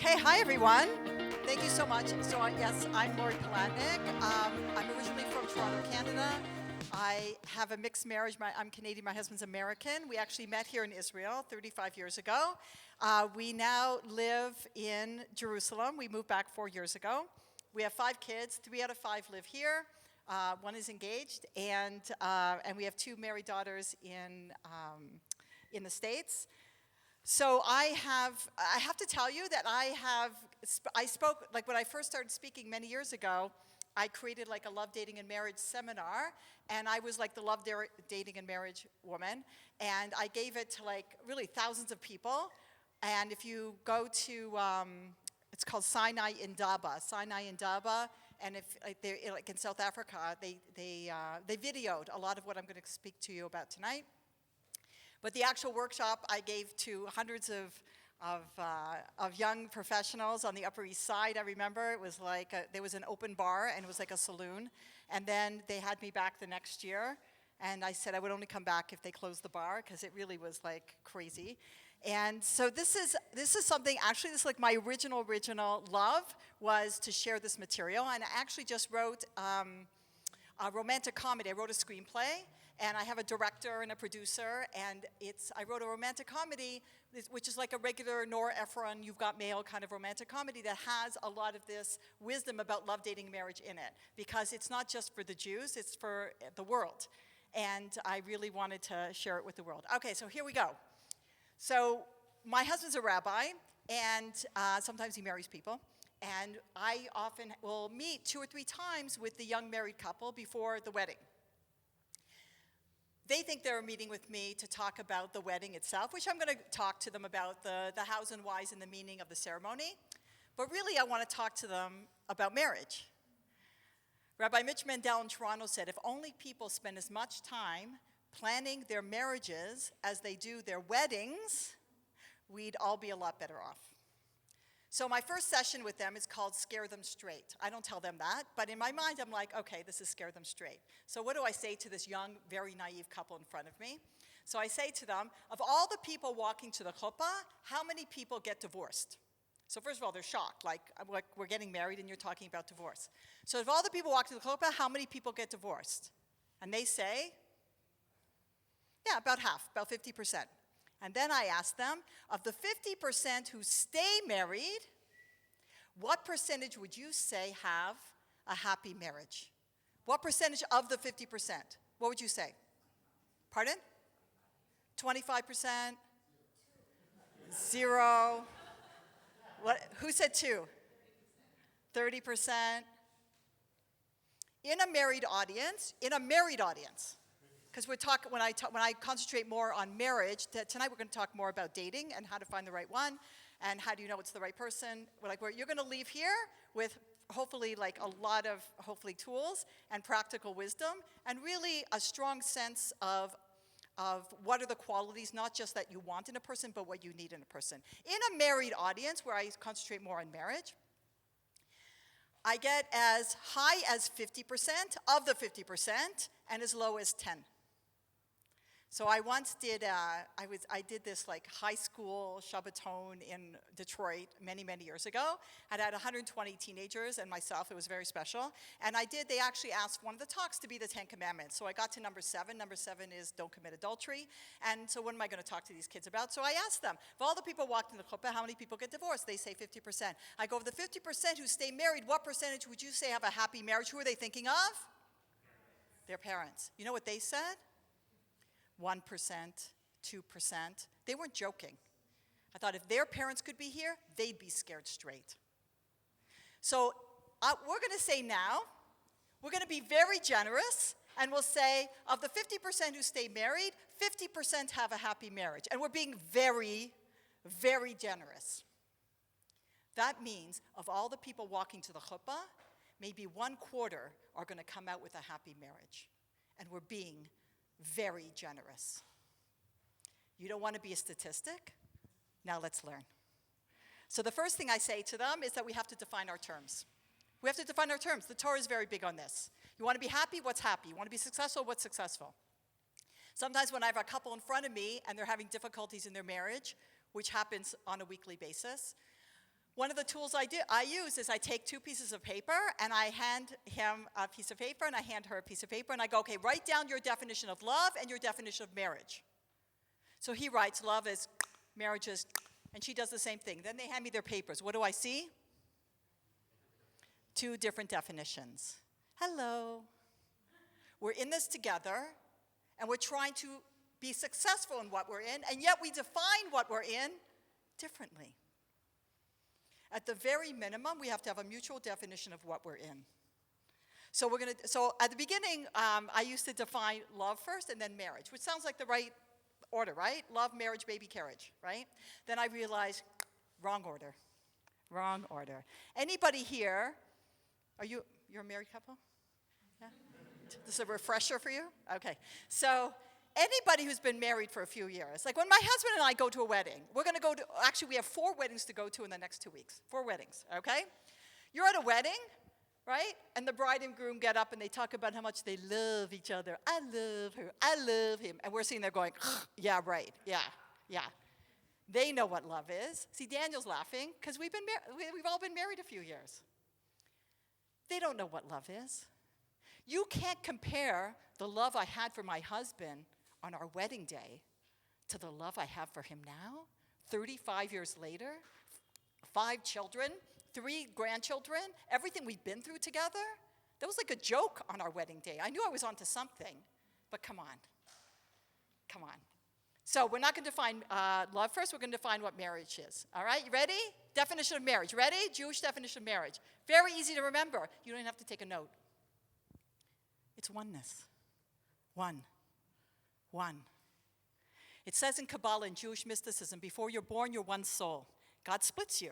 Okay, hi everyone. Thank you so much. So yes, I'm Lori Palatnik. I'm originally from Toronto, Canada. I have a mixed marriage. I'm Canadian, my husband's American. We actually met here in Israel 35 years ago. We now live in Jerusalem. We moved back 4 years ago. We have 5 kids. 3 out of 5 live here. One is engaged, and we have 2 married daughters in the States. So I have to tell you that I spoke, like when I first started speaking many years ago, I created like a love, dating, and marriage seminar, and I was like the love, dating, and marriage woman, and I gave it to like really thousands of people, and if you go to, it's called Sinai Indaba, and if like in South Africa, they videoed a lot of what I'm going to speak to you about tonight. But the actual workshop I gave to hundreds of young professionals on the Upper East Side. I remember it was like there was an open bar and it was like a saloon. And then they had me back the next year, and I said I would only come back if they closed the bar because it really was like crazy. And so this is something, actually this is like my original love was to share this material. And I actually just wrote a romantic comedy. I wrote a screenplay. And I have a director and a producer, and I wrote a romantic comedy, which is like a regular Nora Ephron, You've Got Mail kind of romantic comedy that has a lot of this wisdom about love, dating, marriage in it. Because it's not just for the Jews, it's for the world. And I really wanted to share it with the world. Okay, so here we go. So my husband's a rabbi, and sometimes he marries people. And I often will meet 2 or 3 times with the young married couple before the wedding. They think they're meeting with me to talk about the wedding itself, which I'm going to talk to them about the hows and whys and the meaning of the ceremony. But really, I want to talk to them about marriage. Rabbi Mitch Mandel in Toronto said, if only people spend as much time planning their marriages as they do their weddings, we'd all be a lot better off. So my first session with them is called Scare Them Straight. I don't tell them that, but in my mind, I'm like, okay, this is Scare Them Straight. So what do I say to this young, very naive couple in front of me? So I say to them, of all the people walking to the chuppah, how many people get divorced? So first of all, they're shocked, like we're getting married and you're talking about divorce. So of all the people walking to the chuppah, how many people get divorced? And they say, yeah, about half, about 50%. And then I ask them, of the 50% who stay married, what percentage would you say have a happy marriage? What percentage of the 50%? What would you say? Pardon? 25%? 0? What? Who said 2? 30%? In a married audience, because when I concentrate more on marriage, tonight we're going to talk more about dating and how to find the right one, and how do you know it's the right person. You're going to leave here with hopefully like a lot of tools and practical wisdom, and really a strong sense of what are the qualities, not just that you want in a person, but what you need in a person. In a married audience, where I concentrate more on marriage, I get as high as 50% of the 50% and as low as 10. So I once did, I did this like high school Shabbaton in Detroit many, many years ago. I had 120 teenagers and myself. It was very special. And they actually asked one of the talks to be the 10 Commandments. So I got to number 7. Number 7 is don't commit adultery. And so what am I going to talk to these kids about? So I asked them, of all the people walking the chuppah, how many people get divorced? They say 50%. I go, of the 50% who stay married, what percentage would you say have a happy marriage? Who are they thinking of? Their parents. You know what they said? 1%, 2%. They weren't joking. I thought if their parents could be here, they'd be scared straight. So we're going to say now, we're going to be very generous, and we'll say of the 50% who stay married, 50% have a happy marriage. And we're being very, very generous. That means of all the people walking to the chuppah, maybe 1/4 are going to come out with a happy marriage. And we're being very generous. You don't want to be a statistic? Now let's learn. So the first thing I say to them is that we have to define our terms. We have to define our terms. The Torah is very big on this. You want to be happy? What's happy? You want to be successful? What's successful? Sometimes when I have a couple in front of me and they're having difficulties in their marriage, which happens on a weekly basis, One of the tools I use is I take 2 pieces of paper and I hand him a piece of paper and I hand her a piece of paper and I go, okay, write down your definition of love and your definition of marriage. So he writes, love is, marriage is, and she does the same thing. Then they hand me their papers. What do I see? 2 different definitions. Hello. We're in this together and we're trying to be successful in what we're in, and yet we define what we're in differently. At the very minimum, we have to have a mutual definition of what we're in. So at the beginning, I used to define love first and then marriage, which sounds like the right order, right? Love, marriage, baby, carriage, right? Then I realized, wrong order. Wrong order. Anybody here, you're a married couple? Yeah? This is a refresher for you? Okay. So anybody who's been married for a few years, like when my husband and I go to a wedding, actually we have 4 weddings to go to in the next 2 weeks. 4 weddings, okay? You're at a wedding, right? And the bride and groom get up and they talk about how much they love each other. I love her, I love him. And we're sitting there going, yeah, right, yeah. They know what love is. See, Daniel's laughing because we've all been married a few years. They don't know what love is. You can't compare the love I had for my husband on our wedding day to the love I have for him now, 35 years later, 5 children, 3 grandchildren, everything we've been through together. That was like a joke on our wedding day. I knew I was onto something, but come on. So we're not going to define love first. We're going to define what marriage is. All right, you ready? Definition of marriage. Ready? Jewish definition of marriage. Very easy to remember. You don't even have to take a note. It's oneness. One. It says in Kabbalah and Jewish mysticism, before you're born, you're one soul. God splits you.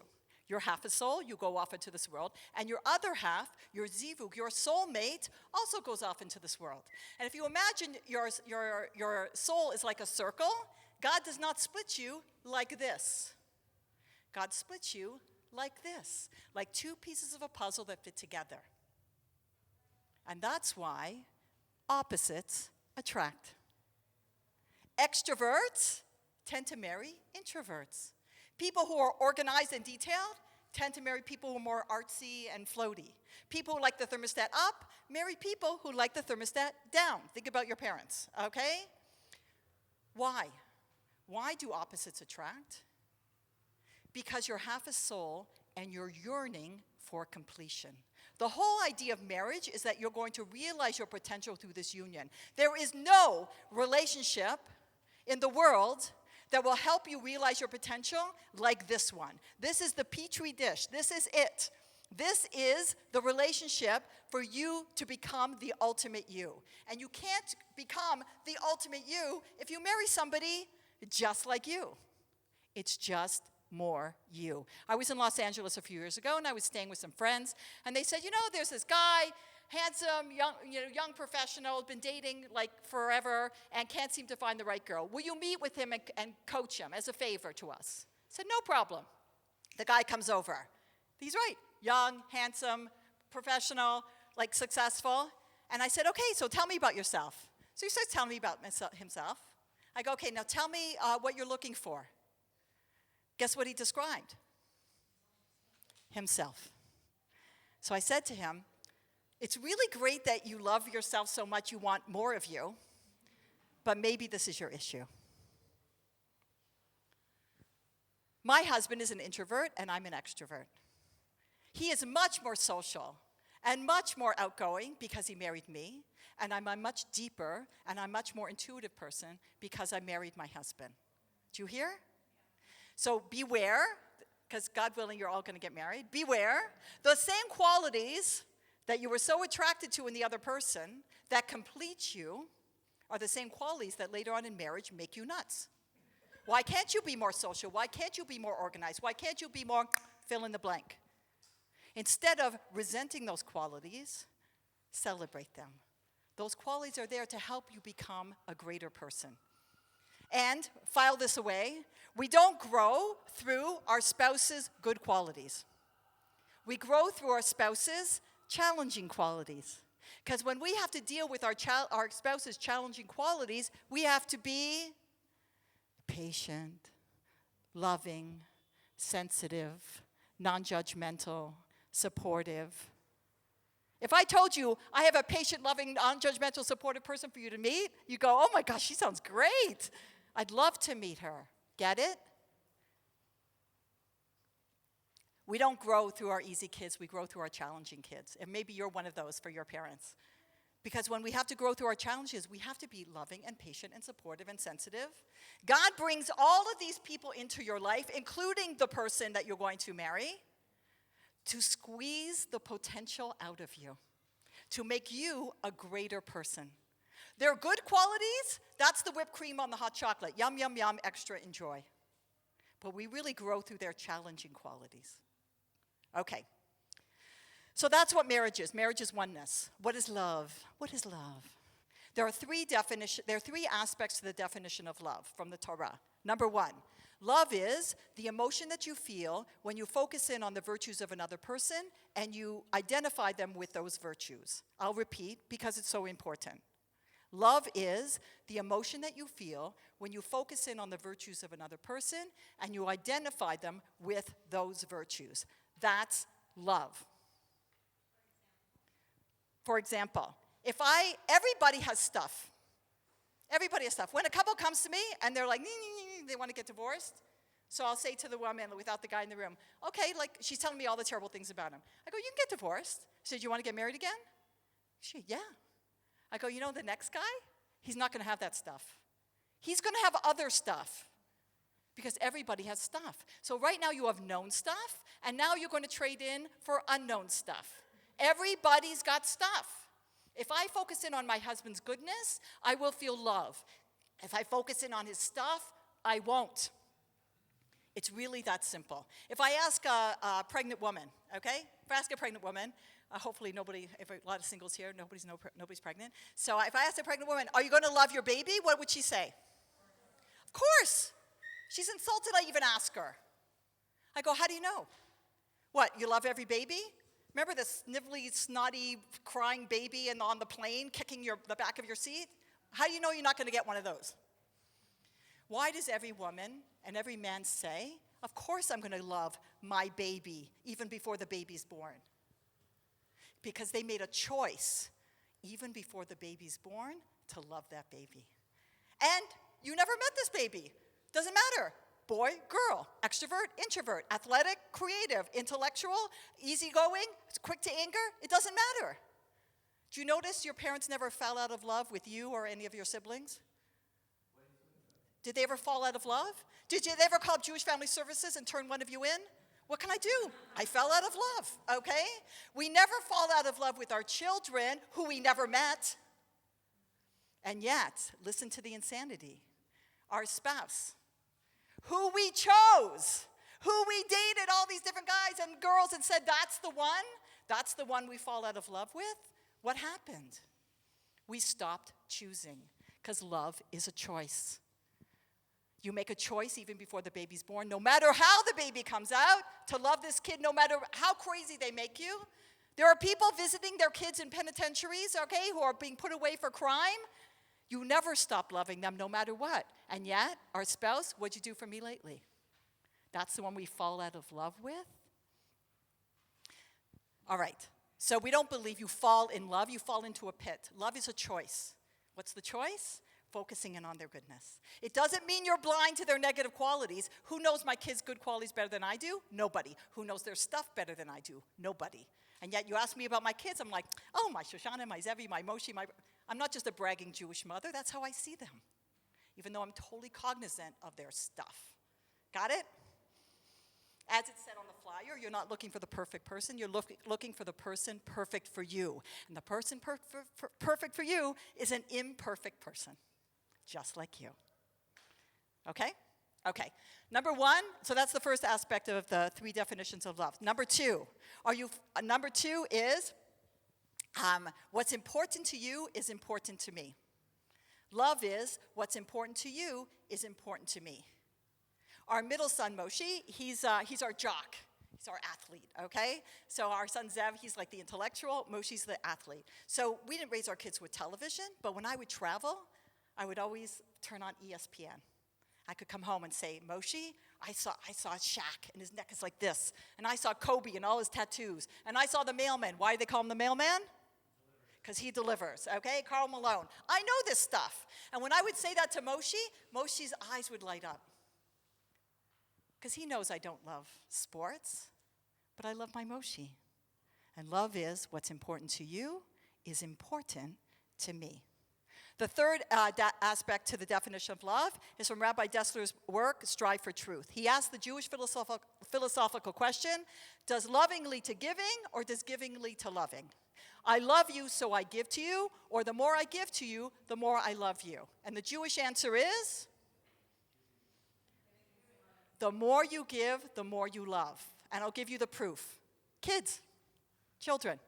You're half a soul, you go off into this world, and your other half, your zivug, your soulmate, also goes off into this world. And if you imagine your soul is like a circle, God does not split you like this. God splits you like this, like 2 pieces of a puzzle that fit together. And that's why opposites attract. Extroverts tend to marry introverts. People who are organized and detailed tend to marry people who are more artsy and floaty. People who like the thermostat up marry people who like the thermostat down. Think about your parents, okay? Why? Why do opposites attract? Because you're half a soul and you're yearning for completion. The whole idea of marriage is that you're going to realize your potential through this union. There is no relationship in the world that will help you realize your potential like this one. This is the petri dish. This is it. This is the relationship for you to become the ultimate you. And you can't become the ultimate you if you marry somebody just like you. It's just more you. I was in Los Angeles a few years ago, and I was staying with some friends, and they said, there's this guy, handsome, young professional, been dating like forever, and can't seem to find the right girl. Will you meet with him and coach him as a favor to us? I said, no problem. The guy comes over. He's right, young, handsome, professional, like successful. And I said, okay, so tell me about yourself. So he starts telling me about himself. I go, okay, now tell me what you're looking for. Guess what he described? Himself. So I said to him, it's really great that you love yourself so much you want more of you, but maybe this is your issue. My husband is an introvert and I'm an extrovert. He is much more social and much more outgoing because he married me, and I'm a much deeper and I'm much more intuitive person because I married my husband. Do you hear? So beware, because God willing, you're all going to get married. Beware. The same qualities that you were so attracted to in the other person that complete you are the same qualities that later on in marriage make you nuts. Why can't you be more social? Why can't you be more organized? Why can't you be more fill in the blank? Instead of resenting those qualities, celebrate them. Those qualities are there to help you become a greater person. And, file this away, we don't grow through our spouse's good qualities. We grow through our spouse's challenging qualities. Because when we have to deal with our spouse's challenging qualities, we have to be patient, loving, sensitive, non-judgmental, supportive. If I told you I have a patient, loving, non-judgmental, supportive person for you to meet, you go, oh my gosh, she sounds great. I'd love to meet her. Get it? We don't grow through our easy kids, we grow through our challenging kids. And maybe you're one of those for your parents. Because when we have to grow through our challenges, we have to be loving and patient and supportive and sensitive. God brings all of these people into your life, including the person that you're going to marry, to squeeze the potential out of you, to make you a greater person. Their good qualities, that's the whipped cream on the hot chocolate. Yum, yum, yum, extra enjoy. But we really grow through their challenging qualities. Okay. So that's what marriage is. Marriage is oneness. What is love? What is love? There are three aspects to the definition of love from the Torah. Number one, love is the emotion that you feel when you focus in on the virtues of another person and you identify them with those virtues. I'll repeat because it's so important. Love is the emotion that you feel when you focus in on the virtues of another person and you identify them with those virtues. That's love. For example, everybody has stuff. Everybody has stuff. When a couple comes to me and they're like, they want to get divorced, so I'll say to the woman without the guy in the room, okay, like she's telling me all the terrible things about him. I go, you can get divorced. She said, you want to get married again? She, yeah. I go, you know the next guy? He's not going to have that stuff. He's going to have other stuff because everybody has stuff. So right now you have known stuff, and now you're going to trade in for unknown stuff. Everybody's got stuff. If I focus in on my husband's goodness, I will feel love. If I focus in on his stuff, I won't. It's really that simple. If I ask a pregnant woman, okay? If I ask a pregnant woman, hopefully nobody, if a lot of singles here, nobody's pregnant. So if I ask a pregnant woman, are you going to love your baby? What would she say? Of course. She's insulted I even ask her. I go, how do you know? What, you love every baby? Remember the snivelly, snotty, crying baby on the plane kicking the back of your seat? How do you know you're not going to get one of those? Why does every woman and every man say, of course I'm going to love my baby even before the baby's born? Because they made a choice even before the baby's born to love that baby. And you never met this baby. Doesn't matter. Boy, girl, extrovert, introvert, athletic, creative, intellectual, easygoing, quick to anger, it doesn't matter. Do you notice your parents never fell out of love with you or any of your siblings? Did they ever fall out of love? Did they ever call up Jewish Family Services and turn one of you in? What can I do? I fell out of love, okay? We never fall out of love with our children who we never met. And yet, listen to the insanity. Our spouse, who we chose, who we dated, all these different guys and girls and said, that's the one we fall out of love with. What happened? We stopped choosing because love is a choice. You make a choice even before the baby's born, no matter how the baby comes out, to love this kid, no matter how crazy they make you. There are people visiting their kids in penitentiaries, okay, who are being put away for crime. You never stop loving them no matter what. And yet, our spouse, what'd you do for me lately? That's the one we fall out of love with? All right. So we don't believe you fall in love. You fall into a pit. Love is a choice. What's the choice? Focusing in on their goodness. It doesn't mean you're blind to their negative qualities. Who knows my kids' good qualities better than I do? Nobody. Who knows their stuff better than I do? Nobody. And yet you ask me about my kids, I'm like, oh, my Shoshana, my Zevi, my Moshe, I'm not just a bragging Jewish mother. That's how I see them, even though I'm totally cognizant of their stuff. Got it? As it said on the flyer, you're not looking for the perfect person. You're looking for the person perfect for you. And the person perfect for you is an imperfect person, just like you. Okay? Okay. Number one, so that's the first aspect of the three definitions of love. Number two is what's important to you is important to me. Love is what's important to you is important to me. Our middle son, Moshe, he's our jock. He's our athlete, okay? So our son, Zev, he's like the intellectual. Moshe's the athlete. So we didn't raise our kids with television, but when I would travel, I would always turn on ESPN. I could come home and say, Moshe, I saw Shaq, and his neck is like this. And I saw Kobe and all his tattoos. And I saw the mailman. Why do they call him the mailman? Because he delivers, okay? Karl Malone. I know this stuff. And when I would say that to Moshe, Moshe's eyes would light up. Because he knows I don't love sports, but I love my Moshe. And love is what's important to you is important to me. The third aspect to the definition of love is from Rabbi Dessler's work, Strive for Truth. He asked the Jewish philosophical question, does loving lead to giving, or does giving lead to loving? I love you, so I give to you, or the more I give to you, the more I love you. And the Jewish answer is, the more you give, the more you love. And I'll give you the proof. Kids, children.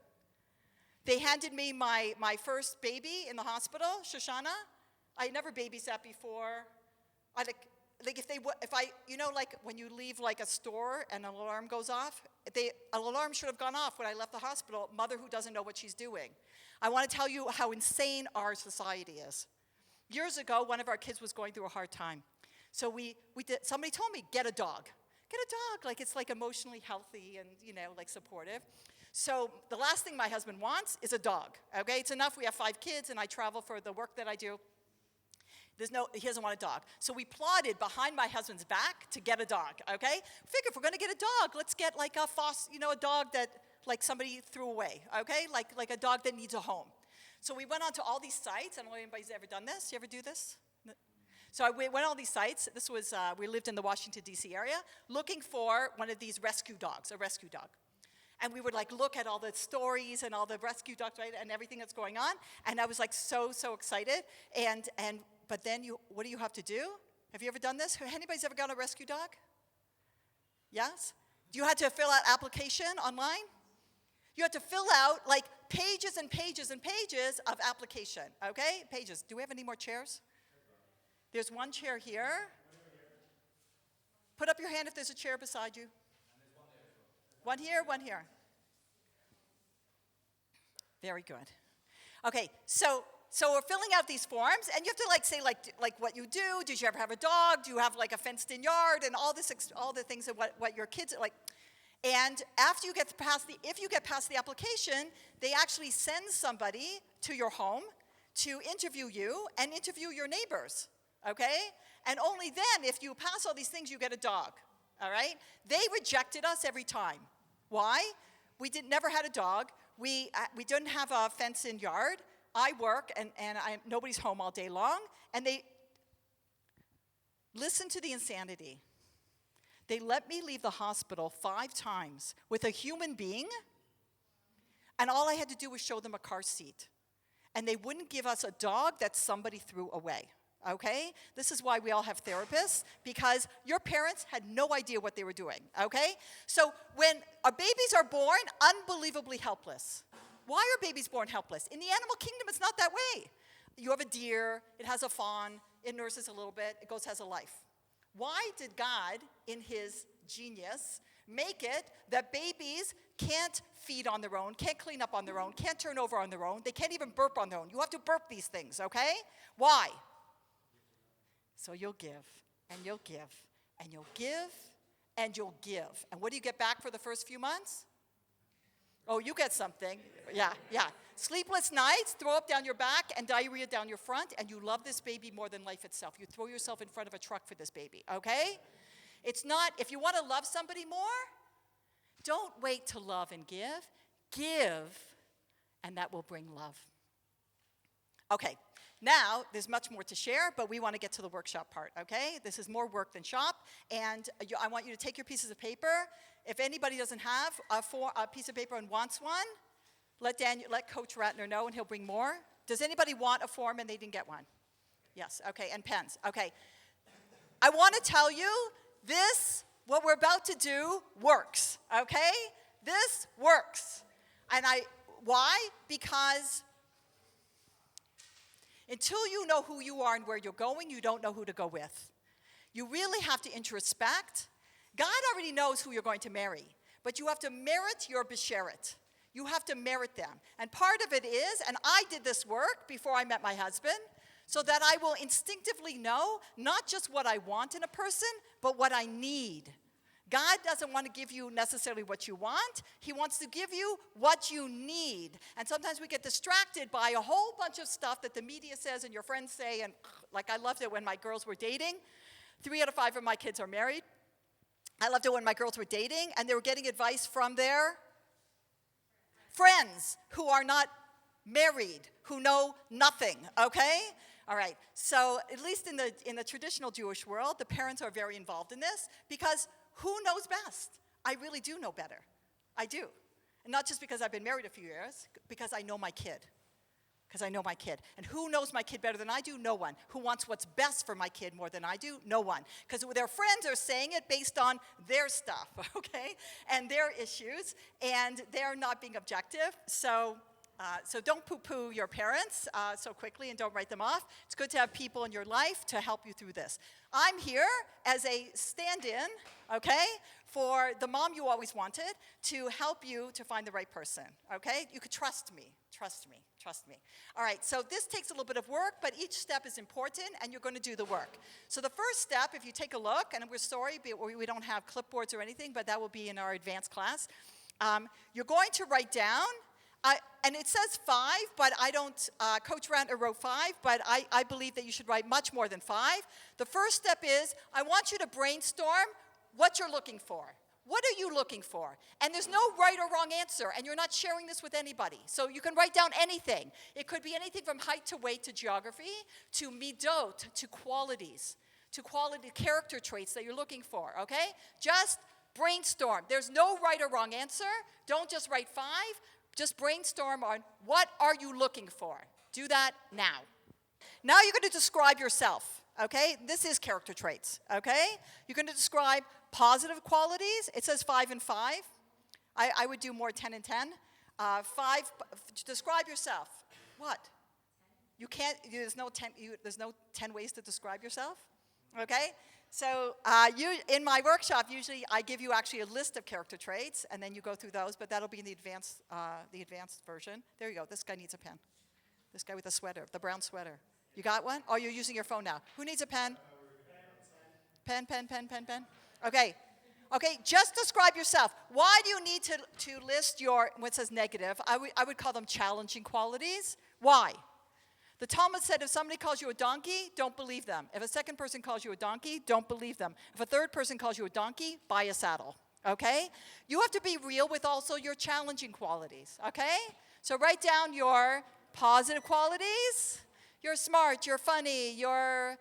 They handed me my first baby in the hospital, Shoshana. I had never babysat before. If I when you leave like a store and an alarm goes off, an alarm should have gone off when I left the hospital. Mother who doesn't know what she's doing. I want to tell you how insane our society is. Years ago, one of our kids was going through a hard time. So somebody told me, get a dog. Get a dog, like it's like emotionally healthy and, like supportive. So the last thing my husband wants is a dog, okay? It's enough we have 5 kids and I travel for the work that I do. He doesn't want a dog. So we plotted behind my husband's back to get a dog, okay? Figure if we're gonna get a dog, let's get like a dog that like somebody threw away, okay? Like a dog that needs a home. So we went on to all these sites. I don't know if anybody's ever done this. You ever do this? So I went on all these sites. This was, we lived in the Washington, D.C. area, looking for one of these rescue dogs, a rescue dog. And we would like look at all the stories and all the rescue dogs, right, and everything that's going on. And I was like so excited. But then what do you have to do? Have you ever done this? Anybody's ever got a rescue dog? Yes? You had to fill out application online? You had to fill out like pages and pages and pages of application, okay? Pages. Do we have any more chairs? There's one chair here. Put up your hand if there's a chair beside you. One here, one here. Very good. Okay, so we're filling out these forms, and you have to say what you do. Did you ever have a dog? Do you have like a fenced-in yard, and all the things of what your kids like. And after you get past if you get past the application, they actually send somebody to your home to interview you and interview your neighbors. Okay, and only then, if you pass all these things, you get a dog. All right? They rejected us every time. Why? We never had a dog. We didn't have a fenced-in yard. I work, and nobody's home all day long. And they listen to the insanity. They let me leave the hospital 5 times with a human being, and all I had to do was show them a car seat. And they wouldn't give us a dog that somebody threw away. Okay? This is why we all have therapists, because your parents had no idea what they were doing, okay? So when our babies are born, unbelievably helpless. Why are babies born helpless? In the animal kingdom, it's not that way. You have a deer, it has a fawn, it nurses a little bit, it has a life. Why did God, in his genius, make it that babies can't feed on their own, can't clean up on their own, can't turn over on their own, they can't even burp on their own? You have to burp these things, okay? Why? So you'll give, and you'll give, and you'll give, and you'll give. And what do you get back for the first few months? Oh, you get something. Yeah. Sleepless nights, throw up down your back, and diarrhea down your front, and you love this baby more than life itself. You throw yourself in front of a truck for this baby, okay? It's not, if you want to love somebody more, don't wait to love and give. Give, and that will bring love. Okay. Now, there's much more to share, but we want to get to the workshop part, okay? This is more work than shop, and I want you to take your pieces of paper. If anybody doesn't have a piece of paper and wants one, let Coach Ratner know, and he'll bring more. Does anybody want a form and they didn't get one? Yes, okay, and pens. Okay. I want to tell you, what we're about to do works, okay? This works. And why? Because until you know who you are and where you're going, you don't know who to go with. You really have to introspect. God already knows who you're going to marry, but you have to merit your besheret. You have to merit them. And part of it is, and I did this work before I met my husband, so that I will instinctively know not just what I want in a person, but what I need. God doesn't want to give you necessarily what you want. He wants to give you what you need. And sometimes we get distracted by a whole bunch of stuff that the media says and your friends say. And like I loved it when my girls were dating. 3 out of 5 of my kids are married. I loved it when my girls were dating and they were getting advice from their friends who are not married, who know nothing, okay? All right, so at least in the traditional Jewish world, the parents are very involved in this because who knows best? I really do know better. I do. And not just because I've been married a few years, because I know my kid. Because I know my kid. And who knows my kid better than I do? No one. Who wants what's best for my kid more than I do? No one. Because their friends are saying it based on their stuff, okay? And their issues, and they're not being objective. So don't poo-poo your parents so quickly and don't write them off. It's good to have people in your life to help you through this. I'm here as a stand-in, okay, for the mom you always wanted to help you to find the right person, okay? You could trust me, trust me, trust me. All right, so this takes a little bit of work, but each step is important, and you're going to do the work. So the first step, if you take a look, and we're sorry, we don't have clipboards or anything, but that will be in our advanced class. You're going to write down, and it says 5, but I don't, Coach Rantner wrote 5, but I believe that you should write much more than 5. The first step is, I want you to brainstorm what you're looking for. What are you looking for? And there's no right or wrong answer, and you're not sharing this with anybody. So you can write down anything. It could be anything from height to weight to geography to midot to qualities, character traits that you're looking for, okay? Just brainstorm. There's no right or wrong answer. Don't just write 5. Just brainstorm on what are you looking for. Do that now. Now you're going to describe yourself, okay? This is character traits, okay? You're going to describe positive qualities. It says 5 and 5. I would do more 10 and 10. 5, describe yourself. What? You can't, there's no 10 ways to describe yourself, okay? So in my workshop, usually I give you actually a list of character traits, and then you go through those, but that'll be in the advanced version. There you go. This guy needs a pen. This guy with the sweater, the brown sweater. You got one? Oh, you're using your phone now. Who needs a pen? Pen. Okay. Okay, just describe yourself. Why do you need to list your, what says negative? I would call them challenging qualities. Why? The Talmud said if somebody calls you a donkey, don't believe them. If a second person calls you a donkey, don't believe them. If a third person calls you a donkey, buy a saddle, okay? You have to be real with also your challenging qualities, okay? So write down your positive qualities. You're smart, you're funny, you're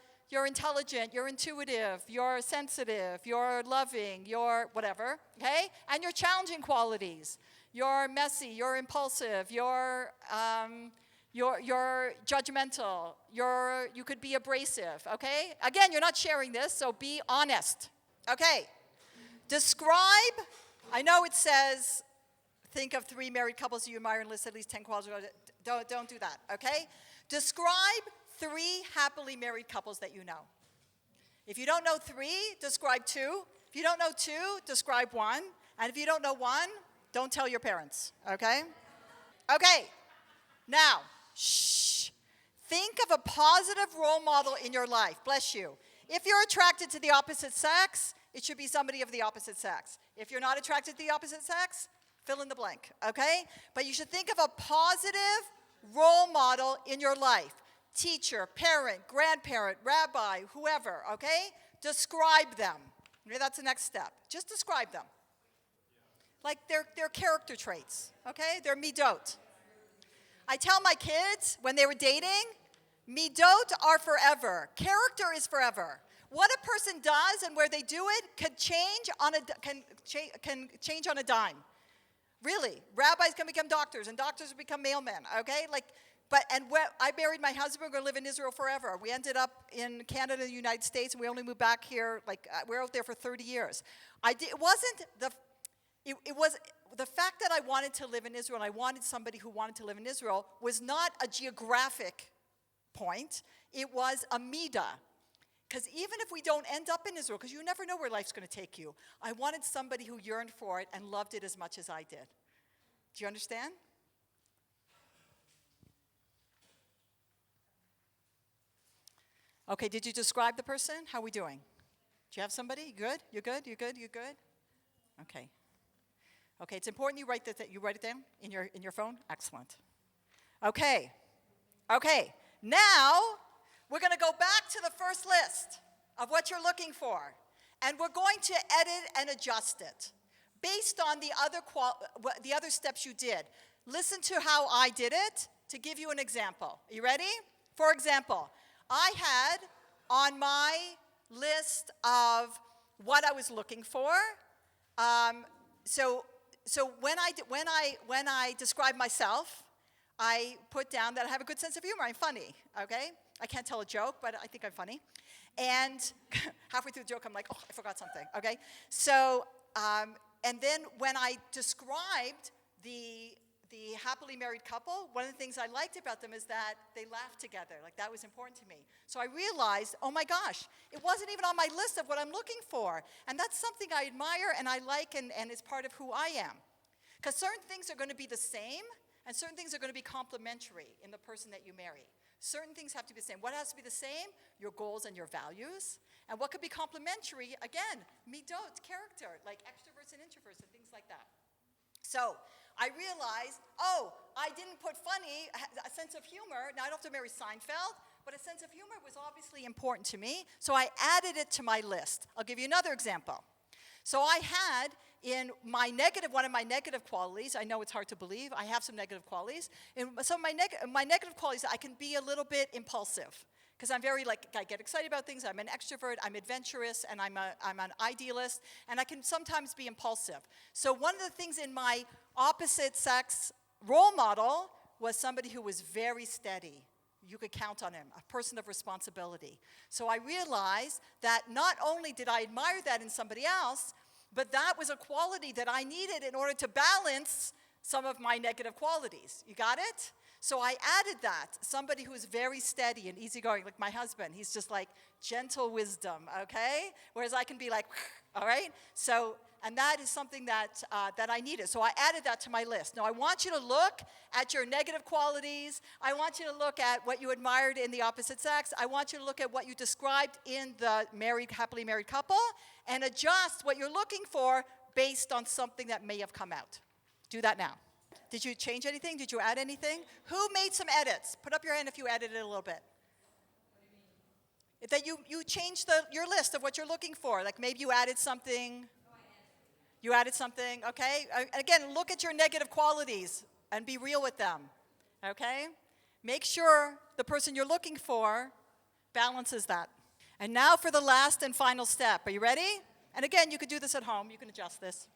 intelligent, you're intuitive, you're sensitive, you're loving, you're whatever, okay? And your challenging qualities. You're messy, you're impulsive, you're judgmental, you could be abrasive, okay? Again, you're not sharing this, so be honest. Okay, describe, I know it says, think of 3 married couples you admire and list at least 10 qualities. Don't do that, okay? Describe 3 happily married couples that you know. If you don't know 3, describe 2. If you don't know 2, describe 1. And if you don't know 1, don't tell your parents, okay? Okay, now, shh. Think of a positive role model in your life. Bless you. If you're attracted to the opposite sex, it should be somebody of the opposite sex. If you're not attracted to the opposite sex, fill in the blank, okay? But you should think of a positive role model in your life. Teacher, parent, grandparent, rabbi, whoever, okay? Describe them. Okay, that's the next step. Just describe them. Like their character traits, okay? Their midot. I tell my kids when they were dating, midot are forever. Character is forever. What a person does and where they do it can change on a dime. Really, rabbis can become doctors, and doctors become mailmen. Okay, I married my husband. We're going to live in Israel forever. We ended up in Canada, the United States, and we only moved back here. We're out there for 30 years. It was the fact that I wanted to live in Israel, and I wanted somebody who wanted to live in Israel, was not a geographic point. It was a midah. Because even if we don't end up in Israel, because you never know where life's going to take you, I wanted somebody who yearned for it and loved it as much as I did. Do you understand? Okay, did you describe the person? How are we doing? Do you have somebody? Good? You good? You good? You good? Okay. Okay, it's important you write it down in your phone. Excellent. Okay. Okay. Now we're going to go back to the first list of what you're looking for, and we're going to edit and adjust it based on the other steps you did. Listen to how I did it to give you an example. Are you ready? For example, I had on my list of what I was looking for. So when I describe myself, I put down that I have a good sense of humor. I'm funny. Okay, I can't tell a joke, but I think I'm funny. And halfway through the joke, I'm like, oh, I forgot something. Okay, so and then when I described the happily married couple, one of the things I liked about them is that they laughed together. Like, that was important to me. So I realized, oh my gosh, it wasn't even on my list of what I'm looking for. And that's something I admire and I like and is part of who I am. Because certain things are going to be the same and certain things are going to be complementary in the person that you marry. Certain things have to be the same. What has to be the same? Your goals and your values. And what could be complementary? Again, midot, character, like extroverts and introverts and things like that. So I realized, oh, I didn't put funny, a sense of humor. Now, I don't have to marry Seinfeld, but a sense of humor was obviously important to me, so I added it to my list. I'll give you another example. So I had in one of my negative qualities, I know it's hard to believe, I have some negative qualities. In some of my negative qualities, I can be a little bit impulsive. Because I'm I get excited about things, I'm an extrovert, I'm adventurous, and I'm an idealist, and I can sometimes be impulsive. So one of the things in my opposite sex role model was somebody who was very steady. You could count on him, a person of responsibility. So I realized that not only did I admire that in somebody else, but that was a quality that I needed in order to balance some of my negative qualities. You got it? So I added that, somebody who is very steady and easygoing, like my husband. He's just like gentle wisdom, okay? Whereas I can be like, all right? So, and that is something that I needed. So I added that to my list. Now I want you to look at your negative qualities. I want you to look at what you admired in the opposite sex. I want you to look at what you described in the happily married couple, and adjust what you're looking for based on something that may have come out. Do that now. Did you change anything? Did you add anything? Who made some edits? Put up your hand if you edited it a little bit. That you changed your list of what you're looking for. Like maybe you added something. You added something, okay? Again, look at your negative qualities and be real with them, okay? Make sure the person you're looking for balances that. And now for the last and final step. Are you ready? And again, you could do this at home. You can adjust this.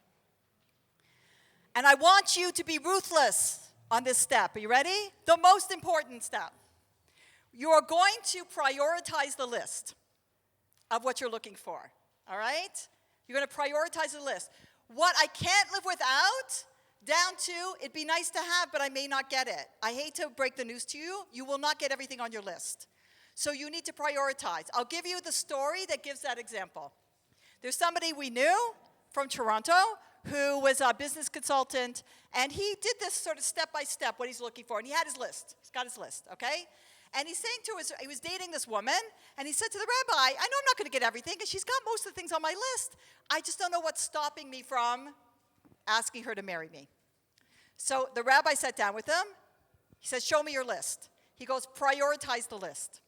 And I want you to be ruthless on this step. Are you ready? The most important step. You are going to prioritize the list of what you're looking for, all right? You're going to prioritize the list. What I can't live without, down to, it'd be nice to have, but I may not get it. I hate to break the news to you. You will not get everything on your list. So you need to prioritize. I'll give you the story that gives that example. There's somebody we knew from Toronto who was a business consultant, and he did this sort of step-by-step, what he's looking for, and he had his list. He's got his list, okay? And he's saying he was dating this woman, and he said to the rabbi, I know I'm not going to get everything, and she's got most of the things on my list. I just don't know what's stopping me from asking her to marry me. So the rabbi sat down with him. He said, show me your list. He goes, prioritize the list.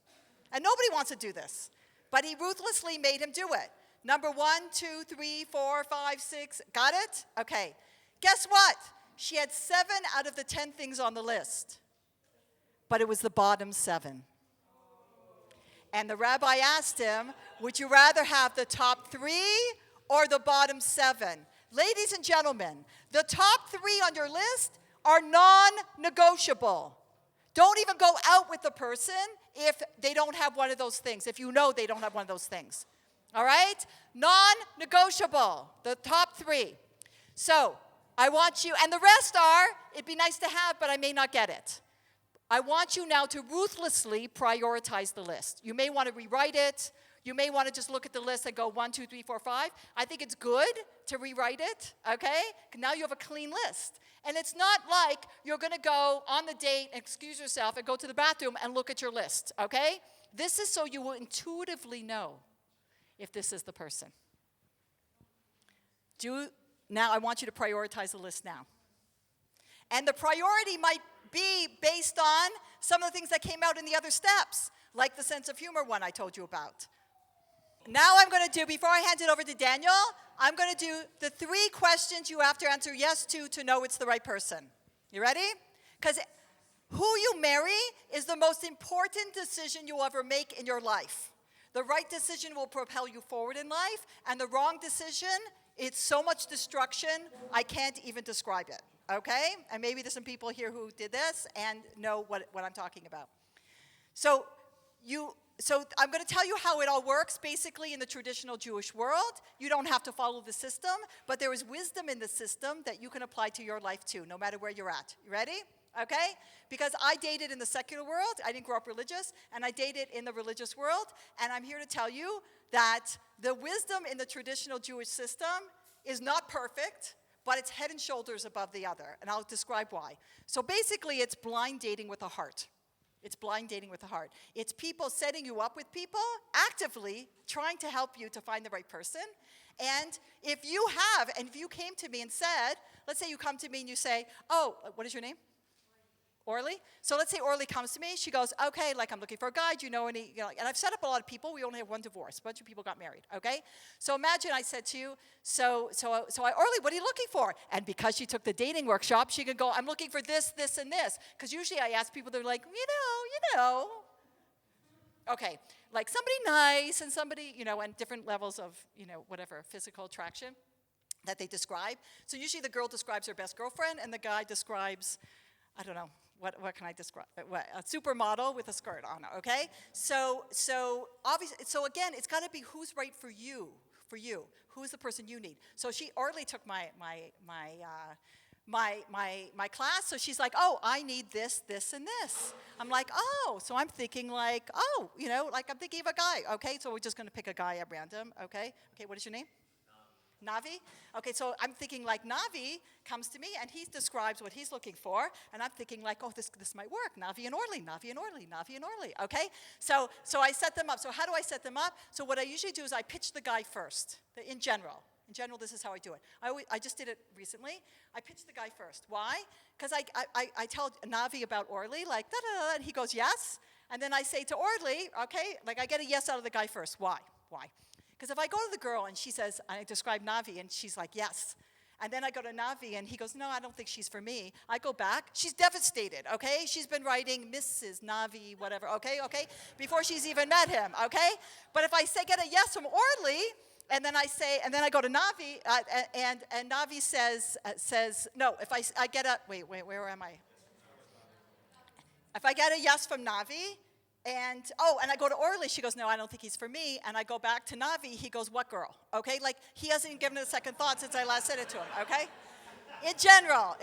And nobody wants to do this, but he ruthlessly made him do it. Number 1, 2, 3, 4, 5, 6. Got it? Okay. Guess what? She had 7 out of the 10 things on the list. But it was the bottom 7. And the rabbi asked him, would you rather have the top 3 or the bottom 7? Ladies and gentlemen, the top 3 on your list are non-negotiable. Don't even go out with the person if they don't have one of those things, if you know they don't have one of those things. All right? Non-negotiable, the top 3. So I want you, and the rest are, it'd be nice to have, but I may not get it. I want you now to ruthlessly prioritize the list. You may want to rewrite it. You may want to just look at the list and go 1, 2, 3, 4, 5. I think it's good to rewrite it, okay? Now you have a clean list. And it's not like you're going to go on the date, excuse yourself, and go to the bathroom and look at your list, okay? This is so you will intuitively know if this is the person. Now I want you to prioritize the list now. And the priority might be based on some of the things that came out in the other steps, like the sense of humor one I told you about. Now I'm going to do, before I hand it over to Daniel, I'm going to do the 3 questions you have to answer yes to know it's the right person. You ready? Because who you marry is the most important decision you'll ever make in your life. The right decision will propel you forward in life, and the wrong decision, it's so much destruction, I can't even describe it. Okay? And maybe there's some people here who did this and know what I'm talking about. So I'm going to tell you how it all works. Basically, in the traditional Jewish world, you don't have to follow the system, but there is wisdom in the system that you can apply to your life too, no matter where you're at. You ready? Okay? Because I dated in the secular world. I didn't grow up religious, and I dated in the religious world. And I'm here to tell you that the wisdom in the traditional Jewish system is not perfect, but it's head and shoulders above the other. And I'll describe why. So basically, it's blind dating with the heart. It's blind dating with the heart. It's people setting you up with people, actively trying to help you to find the right person. And if you came to me and said, let's say you come to me and you say, oh, what is your name? Orly? So let's say Orly comes to me. She goes, okay, like I'm looking for a guy. Do you know any, and I've set up a lot of people. We only have 1 divorce. A bunch of people got married, okay? So imagine I said to you, Orly, what are you looking for? And because she took the dating workshop, she could go, I'm looking for this, this, and this. Because usually I ask people, they're like, you know. Okay, like somebody nice and somebody, and different levels of, whatever, physical attraction that they describe. So usually the girl describes her best girlfriend and the guy describes, I don't know, what can I describe? A supermodel with a skirt on, okay? So obviously, so again, it's got to be who's right for you. Who's the person you need? So Orly took my class, so she's like, oh, I need this, this, and this. I'm like, oh, so I'm thinking like, oh, like I'm thinking of a guy, okay? So we're just going to pick a guy at random, okay? Okay, what is your name? Navi? Okay, so I'm thinking like Navi comes to me and he describes what he's looking for, and I'm thinking like, oh, this might work. Navi and Orly, Navi and Orly, Navi and Orly, okay? So I set them up. So how do I set them up? So what I usually do is I pitch the guy first, in general. In general, this is how I do it. I just did it recently. I pitch the guy first. Why? Because I tell Navi about Orly, like, da-da-da, and he goes, yes. And then I say to Orly, okay, like I get a yes out of the guy first. Why? Because if I go to the girl and she says, I describe Navi, and she's like, yes. And then I go to Navi and he goes, no, I don't think she's for me. I go back. She's devastated, okay? She's been writing Mrs. Navi, whatever, okay? Before she's even met him, okay? But if I get a yes from Orly, and then I go to Navi, and Navi says, no, if I get a, wait, where am I? If I get a yes from Navi, and I go to Orly, she goes, no, I don't think he's for me. And I go back to Navi, he goes, what girl? Okay, like he hasn't even given it a second thought since I last said it to him, okay? In general,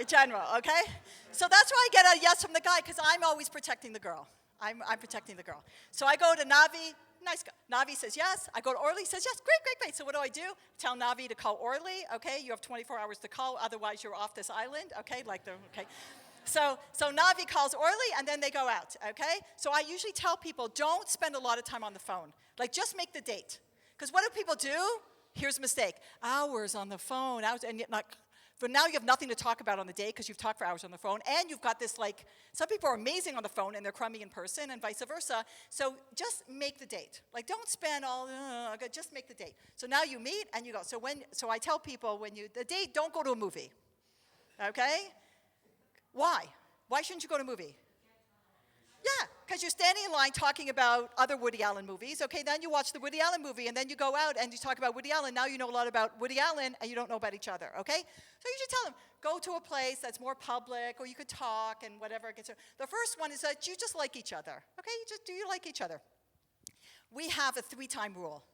okay? So that's why I get a yes from the guy, because I'm always protecting the girl. I'm protecting the girl. So I go to Navi, nice guy. Navi says yes. I go to Orly, says yes, great. So what do? Tell Navi to call Orly, okay? You have 24 hours to call, otherwise you're off this island, okay? Okay. So Navi calls Orly, and then they go out, okay? So I usually tell people, don't spend a lot of time on the phone. Like, just make the date. Because what do people do? Here's a mistake. Hours on the phone, but now you have nothing to talk about on the date because you've talked for hours on the phone, and you've got this, like, some people are amazing on the phone, and they're crummy in person, and vice versa. So just make the date. Like, don't spend just make the date. So now you meet, and you go. So I tell people, the date, don't go to a movie, okay? Why? Why shouldn't you go to a movie? Yeah, because you're standing in line talking about other Woody Allen movies. Okay, then you watch the Woody Allen movie, and then you go out and you talk about Woody Allen. Now you know a lot about Woody Allen, and you don't know about each other, okay? So you should tell them, go to a place that's more public, or you could talk and whatever. The first one is that you just like each other, okay? Do you like each other? We have a 3-time rule.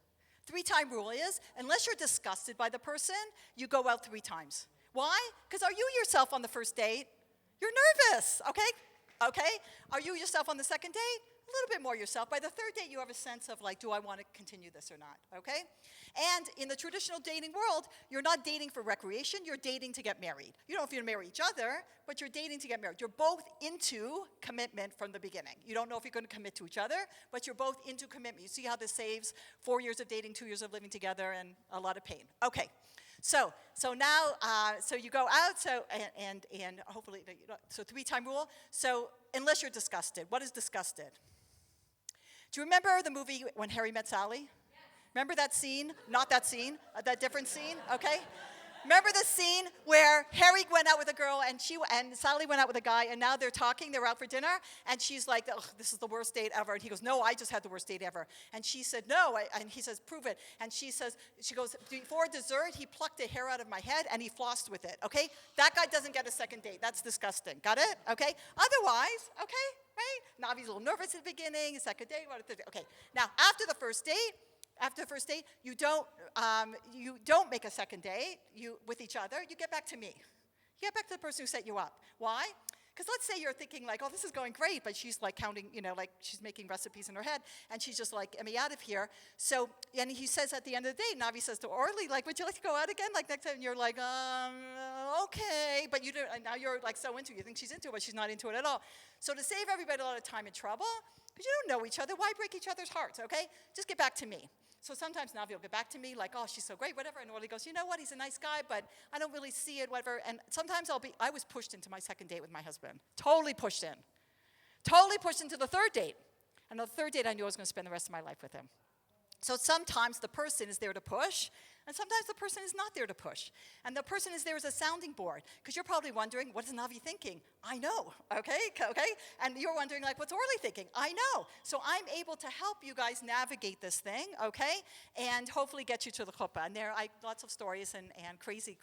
3-time rule is, unless you're disgusted by the person, you go out 3 times. Why? Because are you yourself on the first date? You're nervous, okay? Are you yourself on the second date? a little bit more yourself. By the third date, you have a sense of like, do I want to continue this or not, okay? And in the traditional dating world, you're not dating for recreation, you're dating to get married. You don't know if you're going to marry each other, but you're dating to get married. You're both into commitment from the beginning. You don't know if you're going to commit to each other, but you're both into commitment. You see how this saves 4 years of dating, 2 years of living together, and a lot of pain. Okay. So now, so you go out, and hopefully, so 3-time rule. So unless you're disgusted. What is disgusted? Do you remember the movie When Harry Met Sally? Yes. Remember that scene? Not that scene, that different scene, okay? Remember the scene where Harry went out with a girl and Sally went out with a guy, and now they're talking, they're out for dinner, and she's like, oh, this is the worst date ever. And he goes, no, I just had the worst date ever. And she said, no, and he says, prove it. And she goes, before dessert, he plucked a hair out of my head and he flossed with it, okay? That guy doesn't get a second date. That's disgusting. Got it? Okay? Otherwise, okay, right? Navi's a little nervous at the beginning, second date, okay. Now, after the first date, you don't make a second date with each other. You get back to me. You get back to the person who set you up. Why? Because let's say you're thinking like, oh, this is going great, but she's like counting, like she's making recipes in her head, and she's just like, get me out of here. So, and he says at the end of the day, Navi says to Orly, like, would you like to go out again? Like next time, and you're like, okay, but you don't. And now you're like so into it. You think she's into it, but she's not into it at all. So to save everybody a lot of time and trouble, because you don't know each other, why break each other's hearts? Okay, just get back to me. So sometimes Navi will get back to me like, oh, she's so great, whatever. And Orly goes, you know what, he's a nice guy, but I don't really see it, whatever. And sometimes I was pushed into my second date with my husband. Totally pushed in. Totally pushed into the third date. And the third date, I knew I was going to spend the rest of my life with him. So sometimes the person is there to push, and sometimes the person is not there to push. And the person is there as a sounding board, because you're probably wondering, what is Navi thinking? I know, okay? And you're wondering, like, what's Orly thinking? I know. So I'm able to help you guys navigate this thing, okay? And hopefully get you to the chuppah. And there are lots of stories and crazy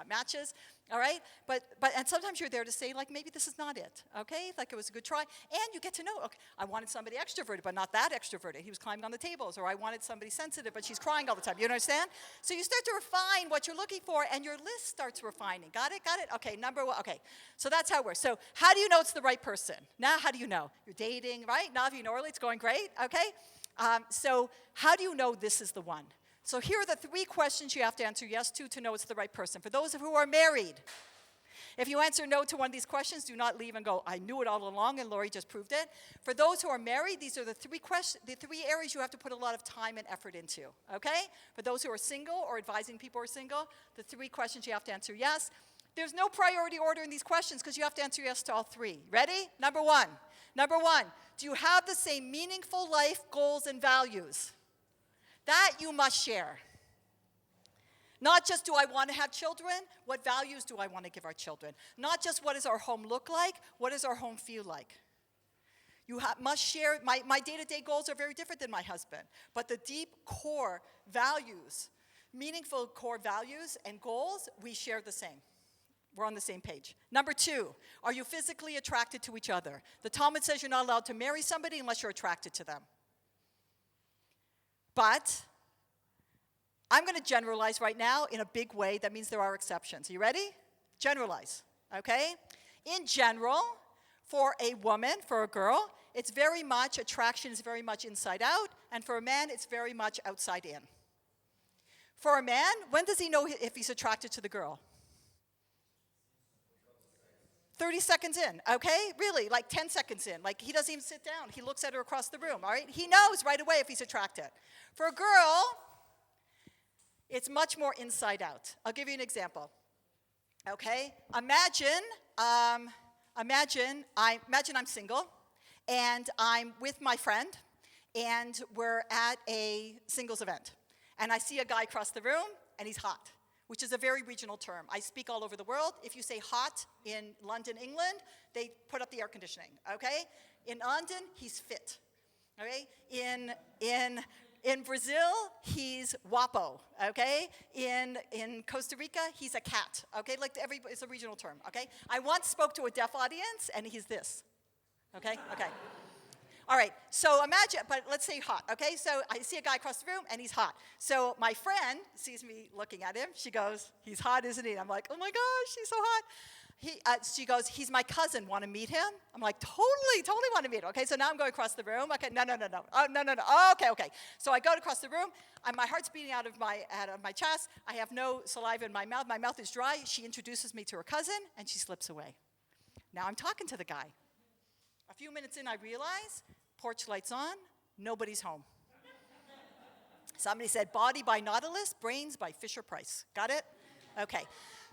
matches, all right? But sometimes you're there to say, like, maybe this is not it, okay? Like, it was a good try. And you get to know, okay, I wanted somebody extroverted, but not that extroverted. He was climbing on the tables. Or I wanted somebody sensitive, but she's crying all the time. You understand? So you start to refine what you're looking for, and your list starts refining. Got it? Okay, number one. Okay, so that's how it works. So how do you know it's the right person? Now, how do you know? You're dating, right? Navi and Orly, it's going great, okay? So how do you know this is the one? So here are the 3 questions you have to answer yes to know it's the right person. For those who are married, if you answer no to one of these questions, do not leave and go, I knew it all along, and Lori just proved it. For those who are married, these are the 3 areas you have to put a lot of time and effort into, okay? For those who are single or advising people who are single, the 3 questions you have to answer yes. There's no priority order in these questions because you have to answer yes to all 3. Ready? Number one, do you have the same meaningful life goals and values? That you must share. Not just do I want to have children, what values do I want to give our children? Not just what does our home look like, what does our home feel like? You must share, my day-to-day goals are very different than my husband, but the deep core values, meaningful core values and goals, we share the same. We're on the same page. Number 2, are you physically attracted to each other? The Talmud says you're not allowed to marry somebody unless you're attracted to them. But I'm going to generalize right now in a big way. That means there are exceptions. Are you ready? Generalize, okay? In general, for a woman, for a girl, it's very much, attraction is very much inside out, and for a man, it's very much outside in. For a man, when does he know if he's attracted to the girl? 30 seconds in, okay? Really, like 10 seconds in. Like, he doesn't even sit down. He looks at her across the room, all right? He knows right away if he's attracted. For a girl, it's much more inside out. I'll give you an example, okay? Imagine I'm single, and I'm with my friend, and we're at a singles event. And I see a guy across the room, and he's hot, which is a very regional term. I speak all over the world. If you say hot in London, England, they put up the air conditioning, okay? In London, he's fit, okay? In Brazil, he's guapo, okay? In Costa Rica, he's a cat, okay? Like it's a regional term, okay? I once spoke to a deaf audience, and he's this, okay? Okay. All right, so imagine, but let's say hot, okay? So I see a guy across the room, and he's hot. So my friend sees me looking at him. She goes, he's hot, isn't he? And I'm like, oh my gosh, he's so hot. She goes, he's my cousin. Want to meet him? I'm like, totally want to meet him. Okay, so now I'm going across the room. Okay, no. Oh, no. Oh, okay. So I go across the room. My heart's beating out of my chest. I have no saliva in my mouth. My mouth is dry. She introduces me to her cousin, and she slips away. Now I'm talking to the guy. A few minutes in, I realize, porch lights on, nobody's home. Somebody said, body by Nautilus, brains by Fisher-Price. Got it? Okay.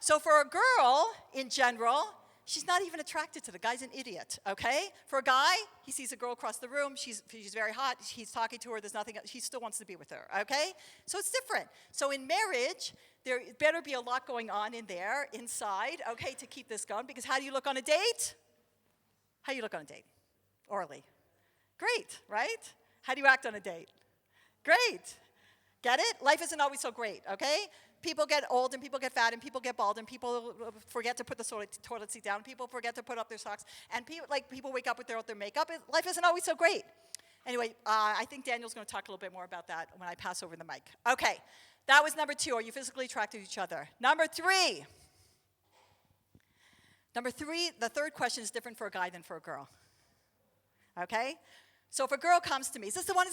So for a girl, in general, she's not even attracted to the guy's an idiot, okay? For a guy, he sees a girl across the room, she's very hot, he's talking to her, there's nothing, he still wants to be with her, okay? So it's different. So in marriage, there better be a lot going on in there, inside, okay, to keep this going, because how do you look on a date? How do you look on a date? Orally. Great, right? How do you act on a date? Great. Get it? Life isn't always so great, okay? People get old, and people get fat, and people get bald, and people forget to put the toilet seat down. People forget to put up their socks, and people wake up with their makeup. Life isn't always so great. Anyway, I think Daniel's going to talk a little bit more about that when I pass over the mic. Okay, that was number 2. Are you physically attracted to each other? Number 3. The third question is different for a guy than for a girl. Okay? So if a girl comes to me, is this the one?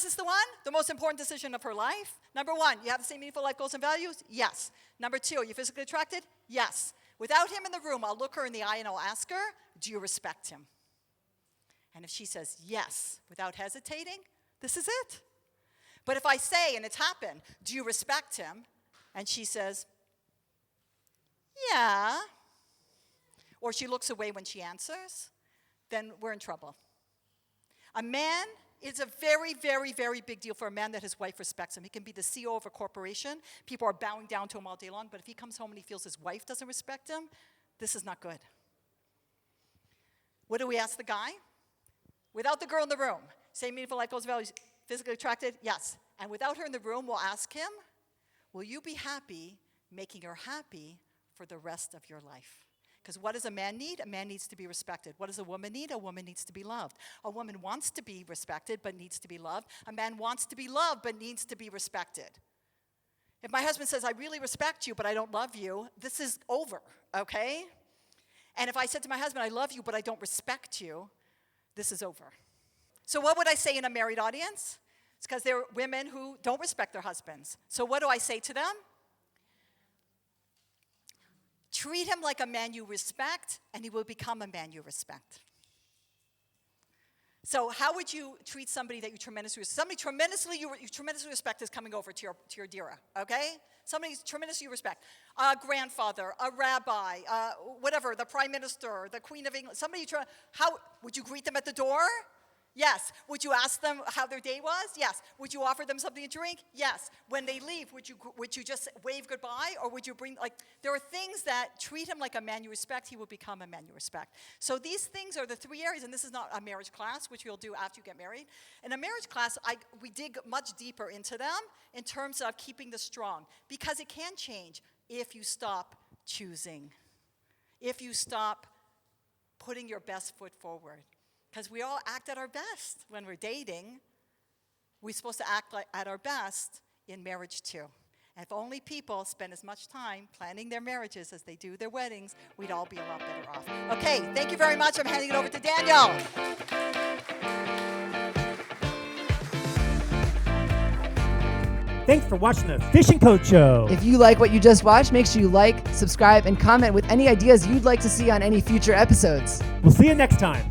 The most important decision of her life? Number 1, you have the same meaningful life goals and values? Yes. Number 2, are you physically attracted? Yes. Without him in the room, I'll look her in the eye and I'll ask her, do you respect him? And if she says yes, without hesitating, this is it. But if I say, and it's happened, do you respect him? And she says, yeah. Or she looks away when she answers, then we're in trouble. A man, it's a very, very, very big deal for a man that his wife respects him. He can be the CEO of a corporation. People are bowing down to him all day long. But if he comes home and he feels his wife doesn't respect him, this is not good. What do we ask the guy? Without the girl in the room, same meaningful life goals, values, physically attracted? Yes. And without her in the room, we'll ask him, will you be happy making her happy for the rest of your life? Because what does a man need? A man needs to be respected. What does a woman need? A woman needs to be loved. A woman wants to be respected but needs to be loved. A man wants to be loved but needs to be respected. If my husband says, I really respect you but I don't love you, this is over, okay? And if I said to my husband, I love you but I don't respect you, this is over. So what would I say in a married audience? It's because there are women who don't respect their husbands. So what do I say to them? Treat him like a man you respect, and he will become a man you respect. So how would you treat somebody that you tremendously respect? Somebody you tremendously respect is coming over to your dira, okay? Somebody tremendously you respect. A grandfather, a rabbi, whatever, the prime minister, the queen of England. How would you greet them at the door? Yes. Would you ask them how their day was? Yes. Would you offer them something to drink? Yes. When they leave, would you just wave goodbye, or would you bring, there are things that treat him like a man you respect, he will become a man you respect. So these things are the 3 areas, and this is not a marriage class, which we'll do after you get married. In a marriage class, we dig much deeper into them in terms of keeping this strong, because it can change if you stop choosing, if you stop putting your best foot forward. Because we all act at our best when we're dating. We're supposed to act at our best in marriage too. And if only people spend as much time planning their marriages as they do their weddings, we'd all be a lot better off. Okay, thank you very much. I'm handing it over to Daniel. Thanks for watching the Fishing Coach Show. If you like what you just watched, make sure you like, subscribe, and comment with any ideas you'd like to see on any future episodes. We'll see you next time.